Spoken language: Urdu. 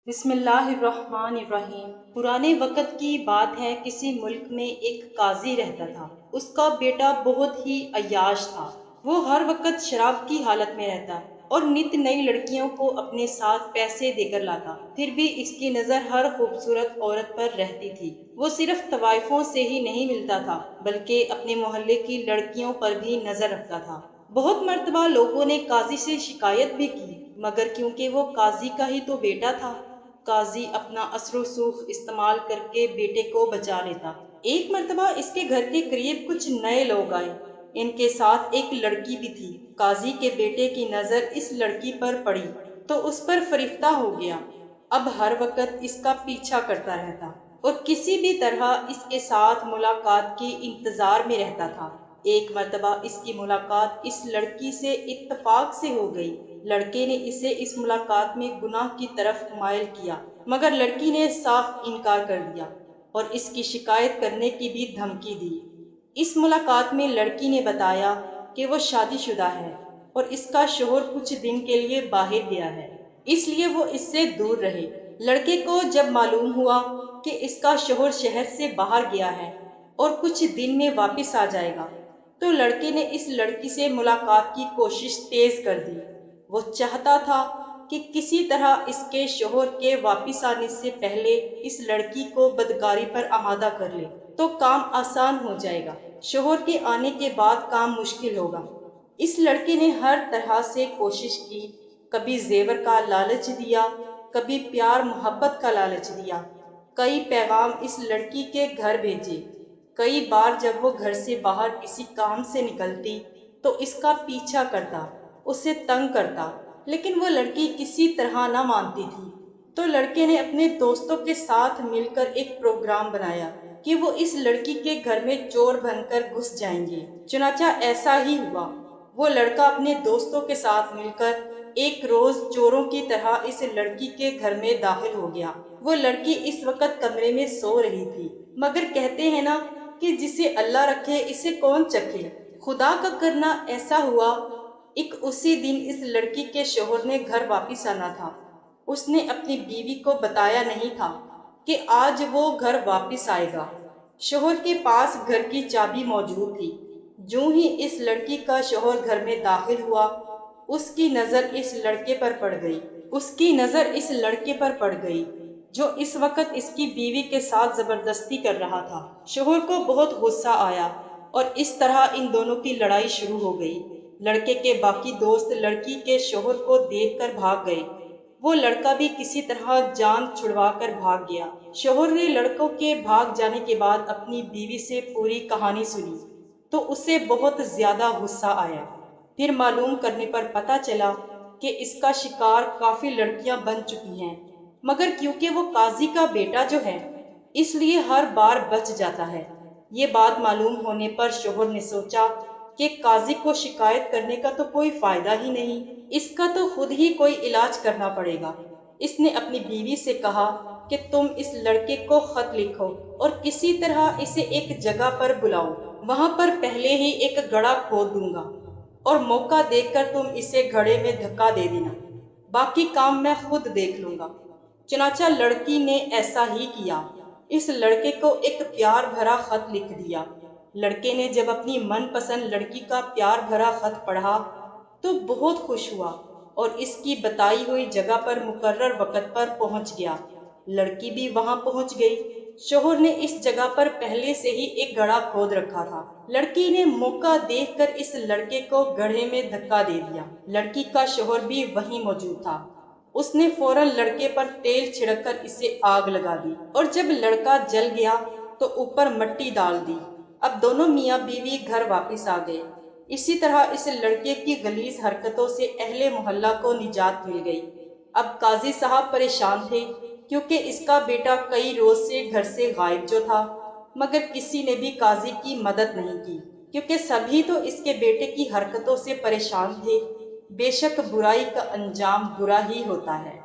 بسم اللہ الرحمن الرحیم۔ پرانے وقت کی بات ہے، کسی ملک میں ایک قاضی رہتا تھا۔ اس کا بیٹا بہت ہی عیاش تھا۔ وہ ہر وقت شراب کی حالت میں رہتا اور نت نئی لڑکیوں کو اپنے ساتھ پیسے دے کر لاتا۔ پھر بھی اس کی نظر ہر خوبصورت عورت پر رہتی تھی۔ وہ صرف طوائفوں سے ہی نہیں ملتا تھا بلکہ اپنے محلے کی لڑکیوں پر بھی نظر رکھتا تھا۔ بہت مرتبہ لوگوں نے قاضی سے شکایت بھی کی، مگر کیونکہ وہ قاضی کا ہی تو بیٹا تھا، قاضی اپنا اثر و سوخ استعمال کر کے بیٹے کو بچا لیتا۔ ایک مرتبہ اس کے گھر کے قریب کچھ نئے لوگ آئے۔ ان کے ساتھ ایک لڑکی بھی تھی۔ قاضی کے بیٹے کی نظر اس لڑکی پر پڑی تو اس پر فریفتہ ہو گیا۔ اب ہر وقت اس کا پیچھا کرتا رہتا اور کسی بھی طرح اس کے ساتھ ملاقات کے انتظار میں رہتا تھا۔ ایک مرتبہ اس کی ملاقات اس لڑکی سے اتفاق سے ہو گئی۔ لڑکے نے اسے اس ملاقات میں گناہ کی طرف مائل کیا، مگر لڑکی نے صاف انکار کر دیا اور اس کی شکایت کرنے کی بھی دھمکی دی۔ اس ملاقات میں لڑکی نے بتایا کہ وہ شادی شدہ ہے اور اس کا شوہر کچھ دن کے لیے باہر گیا ہے، اس لیے وہ اس سے دور رہے۔ لڑکے کو جب معلوم ہوا کہ اس کا شوہر شہر سے باہر گیا ہے اور کچھ دن میں واپس آ جائے گا، تو لڑکے نے اس لڑکی سے ملاقات کی کوشش تیز کر دی۔ وہ چاہتا تھا کہ کسی طرح اس کے شوہر کے واپس آنے سے پہلے اس لڑکی کو بدکاری پر آمادہ کر لے تو کام آسان ہو جائے گا۔ شوہر کے آنے کے بعد کام مشکل ہوگا۔ اس لڑکے نے ہر طرح سے کوشش کی، کبھی زیور کا لالچ دیا، کبھی پیار محبت کا لالچ دیا، کئی پیغام اس لڑکی کے گھر بھیجے۔ کئی بار جب وہ گھر سے باہر کسی کام سے نکلتی تو اس کا پیچھا کرتا، اسے تنگ کرتا، لیکن وہ لڑکی کسی طرح نہ مانتی تھی۔ تو لڑکے نے اپنے دوستوں کے ساتھ مل کر ایک پروگرام بنایا کہ وہ اس لڑکی کے گھر میں چور بن کر گھس جائیں گے۔ چنانچہ ایسا ہی ہوا۔ وہ لڑکا اپنے دوستوں کے ساتھ مل کر ایک روز چوروں کی طرح اس لڑکی کے گھر میں داخل ہو گیا۔ وہ لڑکی اس وقت کمرے میں سو رہی تھی، مگر کہتے ہیں نا کہ جسے اللہ رکھے اسے کون چکھے۔ خدا کا کرنا ایسا ہوا، اسی دن اس لڑکی کے شوہر نے گھر واپس آنا تھا۔ اس نے اپنی بیوی کو بتایا نہیں تھا کہ آج وہ گھر واپس آئے گا۔ شوہر کے پاس گھر کی چابی موجود تھی۔ جوں ہی اس لڑکی کا شوہر گھر میں داخل ہوا، اس کی نظر اس لڑکے پر پڑ گئی جو اس وقت اس کی بیوی کے ساتھ زبردستی کر رہا تھا۔ شوہر کو بہت غصہ آیا اور اس طرح ان دونوں کی لڑائی شروع ہو گئی۔ لڑکے کے باقی دوست لڑکی کے شوہر کو دیکھ کر بھاگ گئے۔ وہ لڑکا بھی کسی طرح جان چھڑوا کر بھاگ گیا۔ شوہر نے لڑکوں کے بھاگ جانے کے بعد اپنی بیوی سے پوری کہانی سنی تو اسے بہت زیادہ غصہ آیا۔ پھر معلوم کرنے پر پتہ چلا کہ اس کا شکار کافی لڑکیاں بن چکی ہیں، مگر کیونکہ وہ قاضی کا بیٹا جو ہے، اس لیے ہر بار بچ جاتا ہے۔ یہ بات معلوم ہونے پر شوہر نے سوچا کہ قاضی کو شکایت کرنے کا تو کوئی فائدہ ہی نہیں، اس کا تو خود ہی کوئی علاج کرنا پڑے گا۔ اس نے اپنی بیوی سے کہا کہ تم اس لڑکے کو خط لکھو اور کسی طرح اسے ایک جگہ پر بلاؤ، وہاں پر پہلے ہی ایک گڑھا کھود دوں گا اور موقع دیکھ کر تم اسے گڑھے میں دھکا دے دینا، باقی کام میں خود دیکھ لوں گا۔ چنانچہ لڑکی نے ایسا ہی کیا۔ اس لڑکے کو ایک پیار بھرا خط لکھ دیا۔ لڑکے نے جب اپنی من پسند لڑکی کا پیار بھرا خط پڑھا تو بہت خوش ہوا اور اس کی بتائی ہوئی جگہ پر مقرر وقت پر پہنچ گیا۔ لڑکی بھی وہاں پہنچ گئی۔ شوہر نے اس جگہ پر پہلے سے ہی ایک گڑھا کھود رکھا تھا۔ لڑکی نے موقع دیکھ کر اس لڑکے کو گڑھے میں دھکا دے دیا۔ لڑکی کا شوہر بھی وہیں موجود تھا۔ اس نے فوراً لڑکے پر تیل چھڑک کر اسے آگ لگا دی اور جب لڑکا جل گیا تو اوپر مٹی ڈال دی۔ اب دونوں میاں بیوی گھر واپس آ گئے۔ اسی طرح اس لڑکے کی غلیظ حرکتوں سے اہل محلہ کو نجات مل گئی۔ اب قاضی صاحب پریشان تھے کیونکہ اس کا بیٹا کئی روز سے گھر سے غائب جو تھا، مگر کسی نے بھی قاضی کی مدد نہیں کی کیونکہ سبھی تو اس کے بیٹے کی حرکتوں سے پریشان تھے۔ بے شک برائی کا انجام برا ہی ہوتا ہے۔